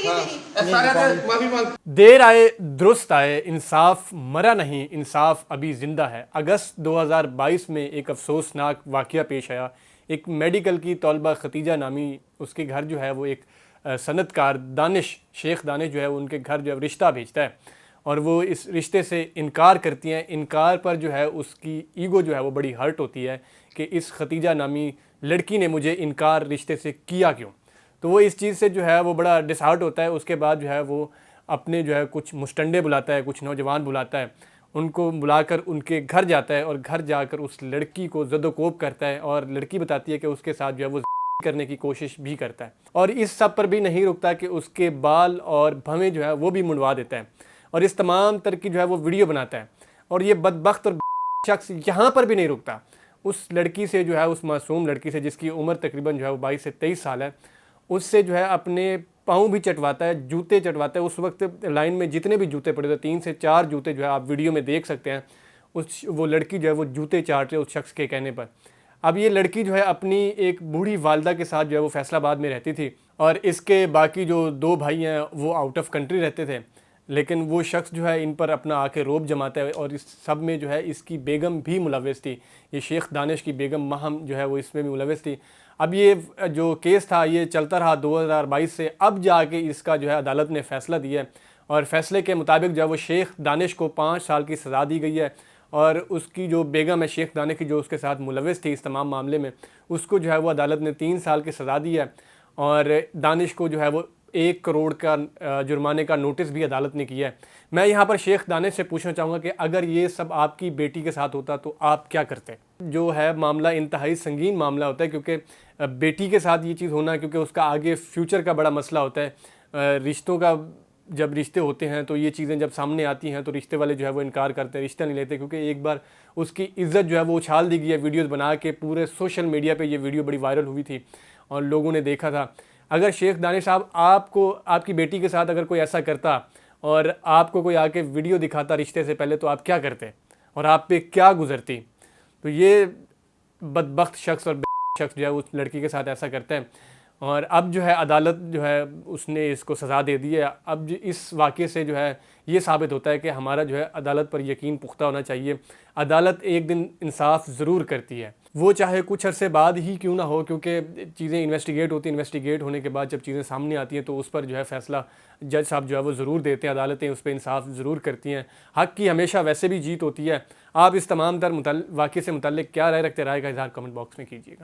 माफी मांग। देर आए दुरुस्त आए, इंसाफ मरा नहीं, इंसाफ अभी ज़िंदा है। अगस्त 2022 में एक अफसोसनाक वाक़या पेश आया। एक मेडिकल की तौलबा खतीजा नामी, उसके घर जो है वो एक सनतकार दानिश, शेख दानिश जो है उनके घर जो है रिश्ता भेजता है और वो इस रिश्ते से इनकार करती हैं। इनकार पर जो है उसकी ईगो जो है वो बड़ी हर्ट होती है कि इस खतीजा नामी लड़की ने मुझे इनकार रिश्ते से किया क्यों। तो वो इस चीज़ से जो है वो बड़ा डिसहार्ट होता है। उसके बाद जो है वो अपने जो है कुछ मुस्टंडे बुलाता है, कुछ नौजवान बुलाता है, उनको बुलाकर उनके घर जाता है और घर जाकर उस लड़की को ज़दोकोब करता है और लड़की बताती है कि उसके साथ जो है वो करने की कोशिश भी करता है। और इस सब पर भी नहीं रुकता कि उसके बाल और भवें जो है वो भी मुंडवा देता है और इस तमाम तरह की जो है वो वीडियो बनाता है। और ये बदबख्त और शख्स यहाँ पर भी नहीं रुकता। उस लड़की से जो है, उस मासूम लड़की से जिसकी उम्र तकरीबन जो है वो 22 से 23 साल है, उससे जो है अपने पाँव भी चटवाता है, जूते चटवाता है। उस वक्त लाइन में जितने भी जूते पड़े थे, 3 से 4 जूते जो है आप वीडियो में देख सकते हैं। वो लड़की जो है वो जूते चाट रही है उस शख्स के कहने पर। अब ये लड़की जो है अपनी एक बूढ़ी वालदा के साथ जो है वो फैसलाबाद में रहती थी और इसके बाकी जो 2 भाई हैं वो आउट ऑफ कंट्री रहते थे। लेकिन वो शख्स जो है इन पर अपना आके रोब जमाता है और इस सब में जो है इसकी बेगम भी मुलव्वस थी। ये शेख दानिश की बेगम महम जो है वो इसमें भी मुलव्वस थी। अब ये जो केस था ये चलता रहा 2022 से। अब जाके इसका जो है अदालत ने फ़ैसला दिया है और फैसले के मुताबिक जो है वो शेख दानिश को 5 साल की सज़ा दी गई है और उसकी जो बेगम है शेख दानिश की, जो उसके साथ मुलव्वस थी इस तमाम मामले में, उसको जो है वो अदालत ने 3 साल की सज़ा दी है और दानिश को जो है वो 1 करोड़ का जुर्माने का नोटिस भी अदालत ने किया है। मैं यहाँ पर शेख दानिश से पूछना चाहूँगा कि अगर ये सब आपकी बेटी के साथ होता तो आप क्या करते? जो है मामला इंतहाई संगीन मामला होता है क्योंकि बेटी के साथ ये चीज़ होना, क्योंकि उसका आगे फ्यूचर का बड़ा मसला होता है। रिश्तों का जब रिश्ते होते हैं तो ये चीज़ें जब सामने आती हैं तो रिश्ते वाले जो है वो इनकार करते हैं, रिश्ता नहीं लेते, क्योंकि एक बार उसकी इज़्ज़त जो है वो उछाल दी गई है। वीडियोज़ बना के पूरे सोशल मीडिया पे ये वीडियो बड़ी वायरल हुई थी और लोगों ने देखा था। अगर शेख दानिश साहब आपको, आपकी बेटी के साथ अगर कोई ऐसा करता और आपको कोई आके वीडियो दिखाता रिश्ते से पहले, तो आप क्या करते और आप पे क्या गुजरती? तो ये बदबख्त शख्स और शख्स जो है उस लड़की के साथ ऐसा करता है और अब जो है अदालत जो है उसने इसको सज़ा दे दी है। अब इस वाक़े से जो है ये साबित होता है कि हमारा जो है अदालत पर यकीन पुख्ता होना चाहिए। अदालत एक दिन इंसाफ ज़रूर करती है, वो चाहे कुछ अरसे बाद ही क्यों ना हो, क्योंकि चीज़ें इन्वेस्टिगेट होती हैं। इन्वेस्टिगेट होने के बाद जब चीज़ें सामने आती हैं तो उस पर जो है फ़ैसला जज साहब जो है वो ज़रूर देते हैं। अदालतें उस पर इंसाफ ज़रूर करती हैं। हक़ की हमेशा वैसे भी जीत होती है। आप इस तमाम तर वाक़े से मुतल्लिक़ क्या राय रखते, राय का इज़हार कमेंट बॉक्स में कीजिएगा।